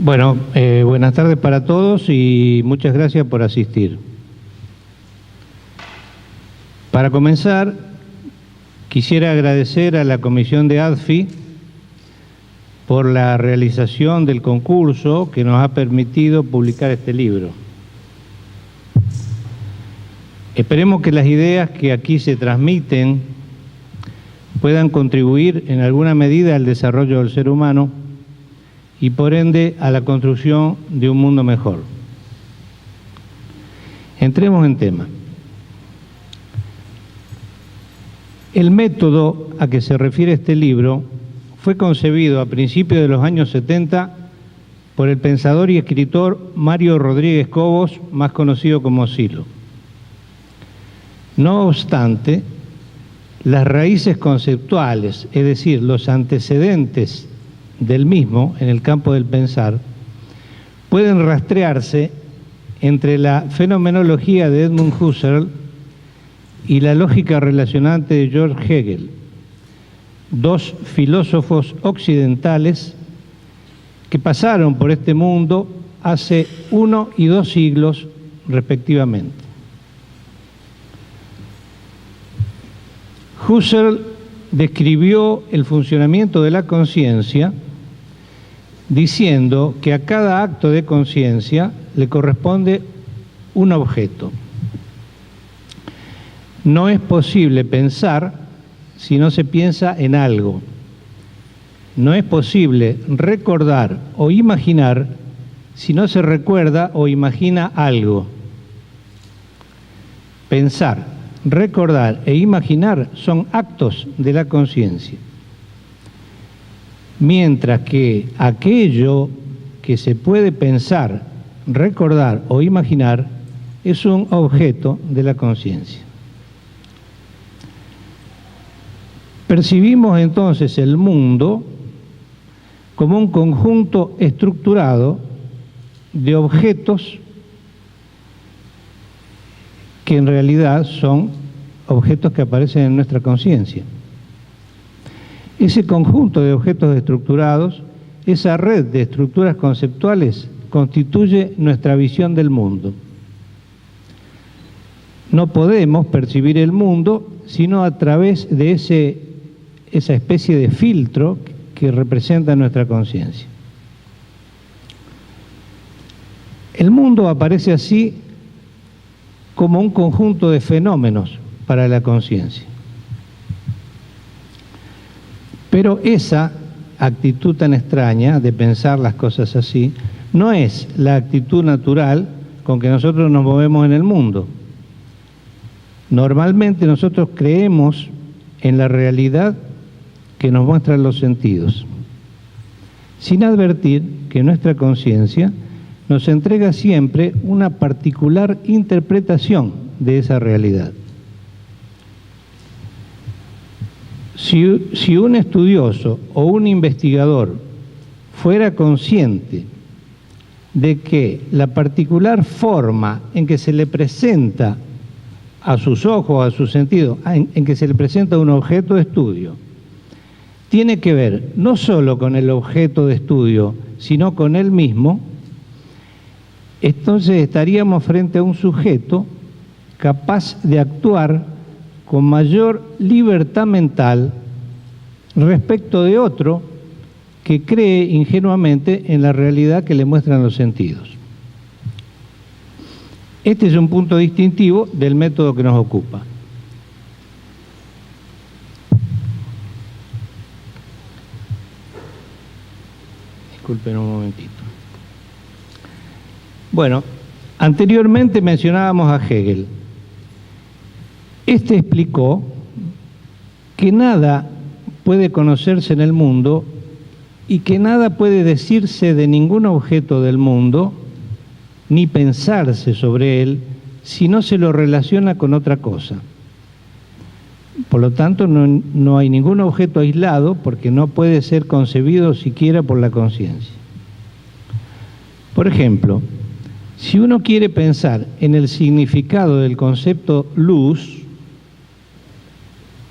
Bueno, buenas tardes para todos y muchas gracias por asistir. Para comenzar, quisiera agradecer a la Comisión de ADFI por la realización del concurso que nos ha permitido publicar este libro. Esperemos que las ideas que aquí se transmiten puedan contribuir en alguna medida al desarrollo del ser humano y por ende a la construcción de un mundo mejor. Entremos en tema. El método a que se refiere este libro fue concebido a principios de los años 70 por el pensador y escritor Mario Rodríguez Cobos, más conocido como Silo. No obstante, las raíces conceptuales, es decir, los antecedentes del mismo en el campo del pensar, pueden rastrearse entre la fenomenología de Edmund Husserl y la lógica relacionante de George Hegel, dos filósofos occidentales que pasaron por este mundo hace 1 y 2 siglos respectivamente. Husserl describió el funcionamiento de la conciencia diciendo que a cada acto de conciencia le corresponde un objeto. No es posible pensar si no se piensa en algo. No es posible recordar o imaginar si no se recuerda o imagina algo. Pensar, recordar e imaginar son actos de la conciencia, mientras que aquello que se puede pensar, recordar o imaginar es un objeto de la conciencia. Percibimos entonces el mundo como un conjunto estructurado de objetos que en realidad son objetos que aparecen en nuestra conciencia. Ese conjunto de objetos estructurados, esa red de estructuras conceptuales, constituye nuestra visión del mundo. No podemos percibir el mundo sino a través de esa especie de filtro que representa nuestra conciencia. El mundo aparece así como un conjunto de fenómenos para la conciencia. Pero esa actitud tan extraña de pensar las cosas así no es la actitud natural con que nosotros nos movemos en el mundo. Normalmente nosotros creemos en la realidad que nos muestran los sentidos, sin advertir que nuestra conciencia nos entrega siempre una particular interpretación de esa realidad. Si un estudioso o un investigador fuera consciente de que la particular forma en que se le presenta a sus ojos, a sus sentidos, en que se le presenta un objeto de estudio, tiene que ver no solo con el objeto de estudio, sino con él mismo, entonces estaríamos frente a un sujeto capaz de actuar con mayor libertad mental respecto de otro que cree ingenuamente en la realidad que le muestran los sentidos. Este es un punto distintivo del método que nos ocupa. Disculpen un momentito. Bueno, anteriormente mencionábamos a Hegel. Este explicó que nada puede conocerse en el mundo y que nada puede decirse de ningún objeto del mundo ni pensarse sobre él si no se lo relaciona con otra cosa. Por lo tanto, no hay ningún objeto aislado porque no puede ser concebido siquiera por la conciencia. Por ejemplo, si uno quiere pensar en el significado del concepto luz,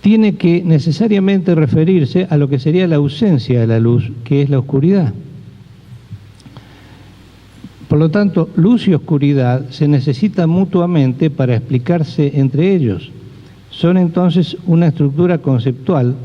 tiene que necesariamente referirse a lo que sería la ausencia de la luz, que es la oscuridad. Por lo tanto, luz y oscuridad se necesitan mutuamente para explicarse entre ellos. Son entonces una estructura conceptual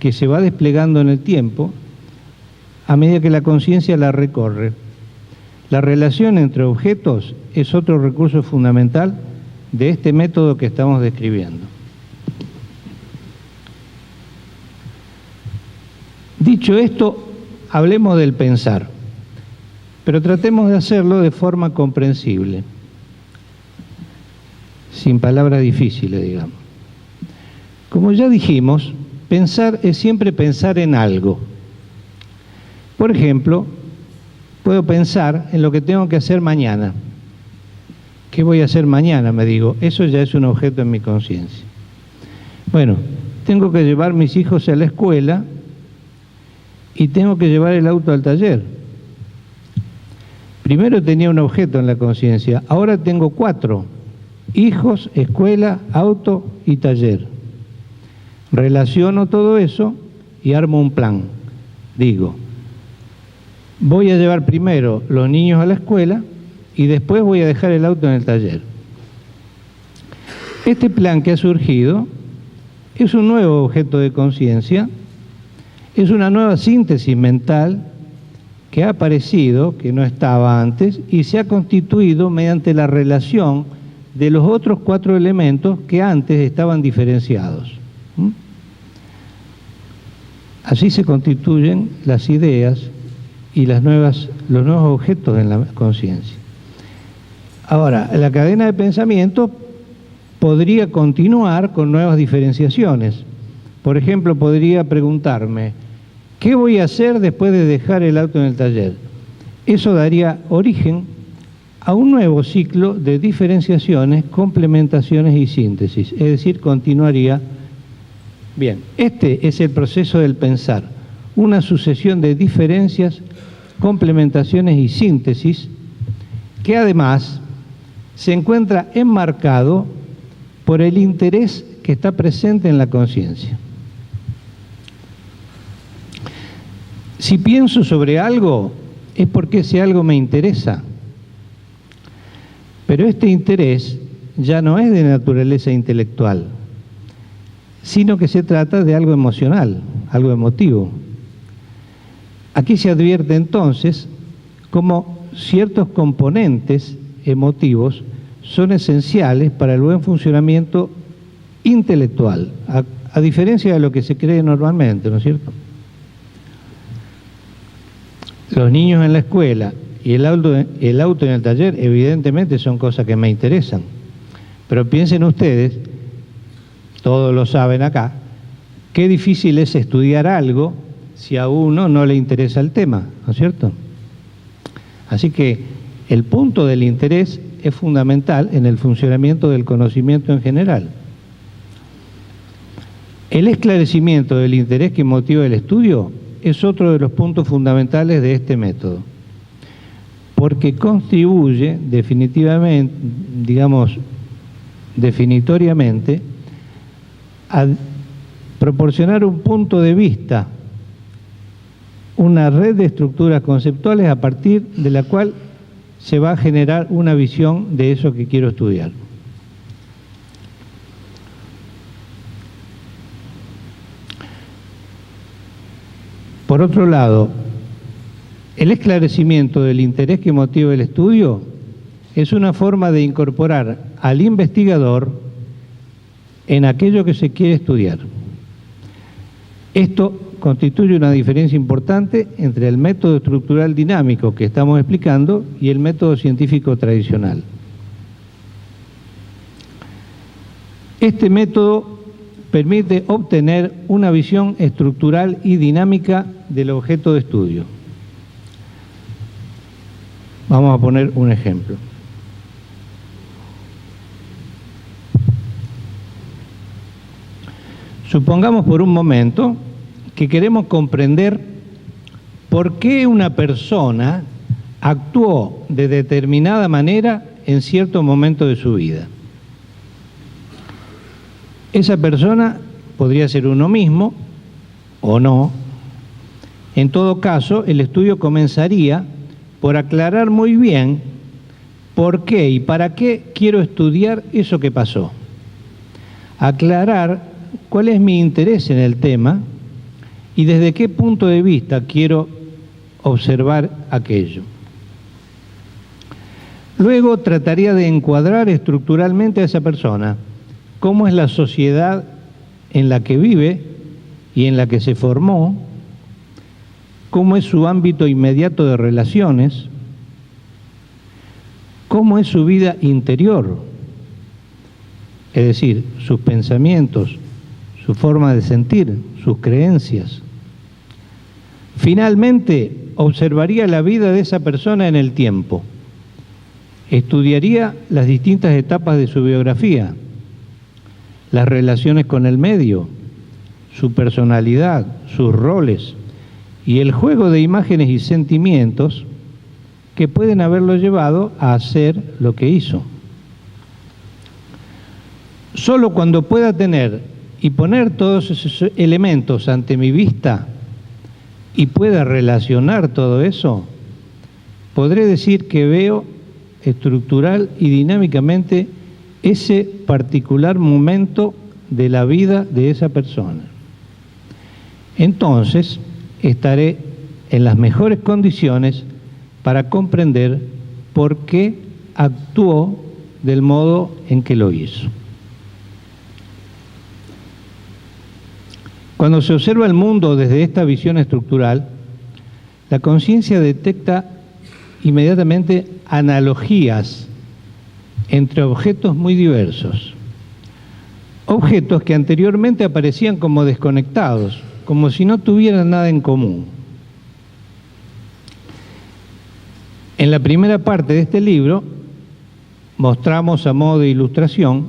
que se va desplegando en el tiempo a medida que la conciencia la recorre. La relación entre objetos es otro recurso fundamental de este método que estamos describiendo. Dicho esto, hablemos del pensar, pero tratemos de hacerlo de forma comprensible, sin palabras difíciles, digamos. Como ya dijimos, pensar es siempre pensar en algo. Por ejemplo, puedo pensar en lo que tengo que hacer mañana. ¿Qué voy a hacer mañana? Me digo, eso ya es un objeto en mi conciencia. Bueno, tengo que llevar mis hijos a la escuela y tengo que llevar el auto al taller. Primero tenía un objeto en la conciencia, ahora tengo 4: hijos, escuela, auto y taller. Relaciono todo eso y armo un plan. Digo, voy a llevar primero los niños a la escuela y después voy a dejar el auto en el taller. Este plan que ha surgido es un nuevo objeto de conciencia, es una nueva síntesis mental que ha aparecido, que no estaba antes, y se ha constituido mediante la relación de los otros 4 elementos que antes estaban diferenciados. Así se constituyen las ideas y los nuevos objetos en la conciencia. Ahora, la cadena de pensamiento podría continuar con nuevas diferenciaciones. Por ejemplo, podría preguntarme, ¿qué voy a hacer después de dejar el auto en el taller? Eso daría origen a un nuevo ciclo de diferenciaciones, complementaciones y síntesis, es decir, continuaría. Bien, este es el proceso del pensar, una sucesión de diferencias, complementaciones y síntesis que además se encuentra enmarcado por el interés que está presente en la conciencia. Si pienso sobre algo, es porque ese algo me interesa. Pero este interés ya no es de naturaleza intelectual, sino que se trata de algo emocional, algo emotivo. Aquí se advierte entonces cómo ciertos componentes emotivos son esenciales para el buen funcionamiento intelectual, a diferencia de lo que se cree normalmente, ¿no es cierto? Los niños en la escuela y el auto en el taller evidentemente son cosas que me interesan, pero piensen ustedes, todos lo saben acá, qué difícil es estudiar algo si a uno no le interesa el tema, ¿no es cierto? Así que el punto del interés es fundamental en el funcionamiento del conocimiento en general. El esclarecimiento del interés que motiva el estudio es otro de los puntos fundamentales de este método, porque contribuye definitivamente, definitoriamente, a proporcionar un punto de vista, una red de estructuras conceptuales a partir de la cual se va a generar una visión de eso que quiero estudiar. Por otro lado, el esclarecimiento del interés que motiva el estudio es una forma de incorporar al investigador en aquello que se quiere estudiar. Esto constituye una diferencia importante entre el método estructural dinámico que estamos explicando y el método científico tradicional. Este método permite obtener una visión estructural y dinámica del objeto de estudio. Vamos a poner un ejemplo. Supongamos por un momento que queremos comprender por qué una persona actuó de determinada manera en cierto momento de su vida. Esa persona podría ser uno mismo o no. En todo caso, el estudio comenzaría por aclarar muy bien por qué y para qué quiero estudiar eso que pasó. Aclarar cuál es mi interés en el tema y desde qué punto de vista quiero observar aquello. Luego trataría de encuadrar estructuralmente a esa persona, cómo es la sociedad en la que vive y en la que se formó, cómo es su ámbito inmediato de relaciones, cómo es su vida interior, es decir, sus pensamientos, su forma de sentir, sus creencias. Finalmente, observaría la vida de esa persona en el tiempo. Estudiaría las distintas etapas de su biografía, las relaciones con el medio, su personalidad, sus roles y el juego de imágenes y sentimientos que pueden haberlo llevado a hacer lo que hizo. Solo cuando pueda tener y poner todos esos elementos ante mi vista y pueda relacionar todo eso, podré decir que veo estructural y dinámicamente ese particular momento de la vida de esa persona. Entonces, estaré en las mejores condiciones para comprender por qué actuó del modo en que lo hizo. Cuando se observa el mundo desde esta visión estructural, la conciencia detecta inmediatamente analogías entre objetos muy diversos. Objetos que anteriormente aparecían como desconectados, como si no tuvieran nada en común. En la primera parte de este libro mostramos a modo de ilustración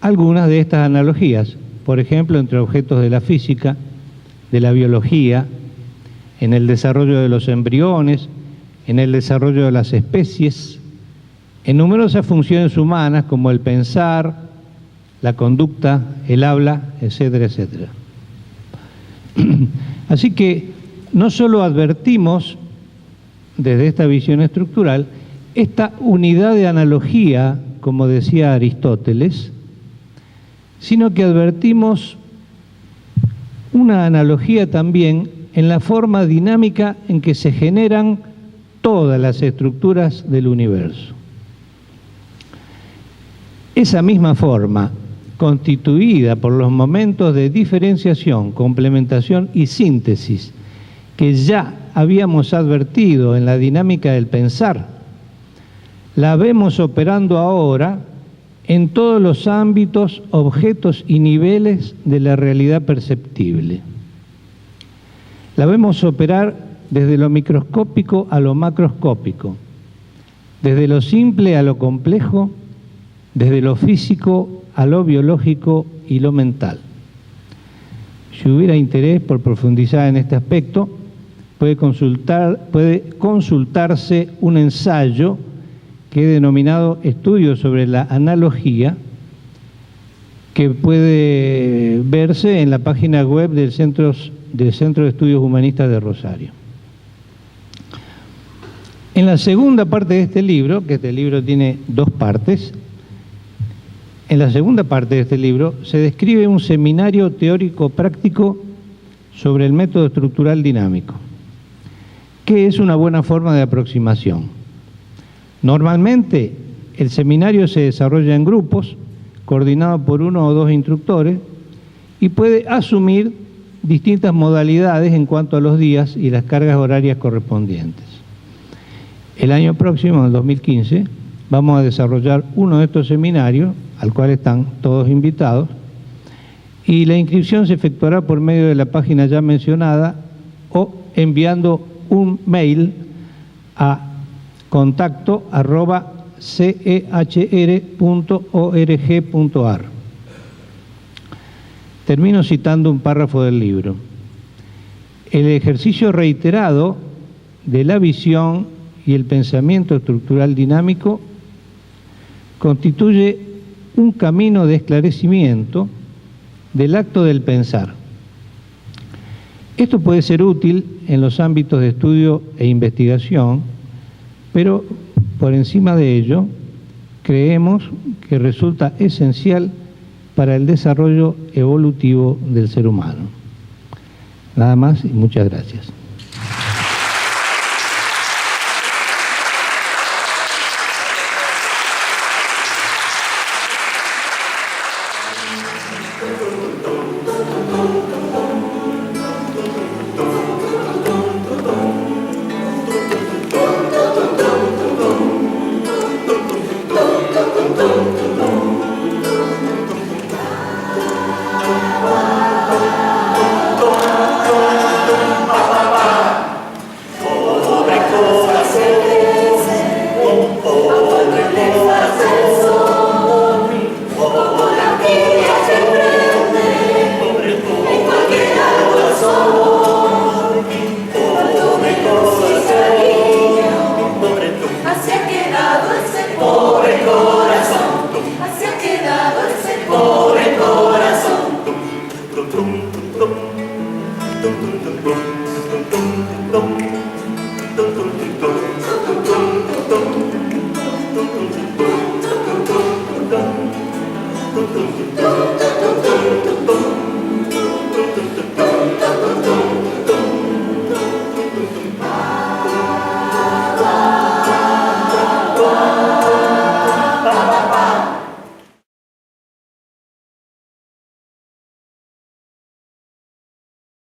algunas de estas analogías, por ejemplo, entre objetos de la física, de la biología, en el desarrollo de los embriones, en el desarrollo de las especies, en numerosas funciones humanas como el pensar, la conducta, el habla, etcétera, etcétera. Así que no solo advertimos desde esta visión estructural esta unidad de analogía, como decía Aristóteles, sino que advertimos una analogía también en la forma dinámica en que se generan todas las estructuras del universo. Esa misma forma, constituida por los momentos de diferenciación, complementación y síntesis que ya habíamos advertido en la dinámica del pensar, la vemos operando ahora en todos los ámbitos, objetos y niveles de la realidad perceptible. La vemos operar desde lo microscópico a lo macroscópico, desde lo simple a lo complejo, desde lo físico a lo biológico y lo mental. Si hubiera interés por profundizar en este aspecto, puede consultarse un ensayo que he denominado Estudio sobre la Analogía, que puede verse en la página web del Centro de Estudios Humanistas de Rosario. En la segunda parte de este libro, que este libro tiene dos partes, en la segunda parte de este libro se describe un seminario teórico práctico sobre el método estructural dinámico, que es una buena forma de aproximación. Normalmente el seminario se desarrolla en grupos, coordinado por uno o dos instructores, y puede asumir distintas modalidades en cuanto a los días y las cargas horarias correspondientes. El año próximo, en el 2015, vamos a desarrollar uno de estos seminarios, al cual están todos invitados, y la inscripción se efectuará por medio de la página ya mencionada o enviando un mail a contacto@cechr.org.ar. Termino citando un párrafo del libro. El ejercicio reiterado de la visión y el pensamiento estructural dinámico constituye un camino de esclarecimiento del acto del pensar. Esto puede ser útil en los ámbitos de estudio e investigación pero por encima de ello, creemos que resulta esencial para el desarrollo evolutivo del ser humano. Nada más y muchas gracias.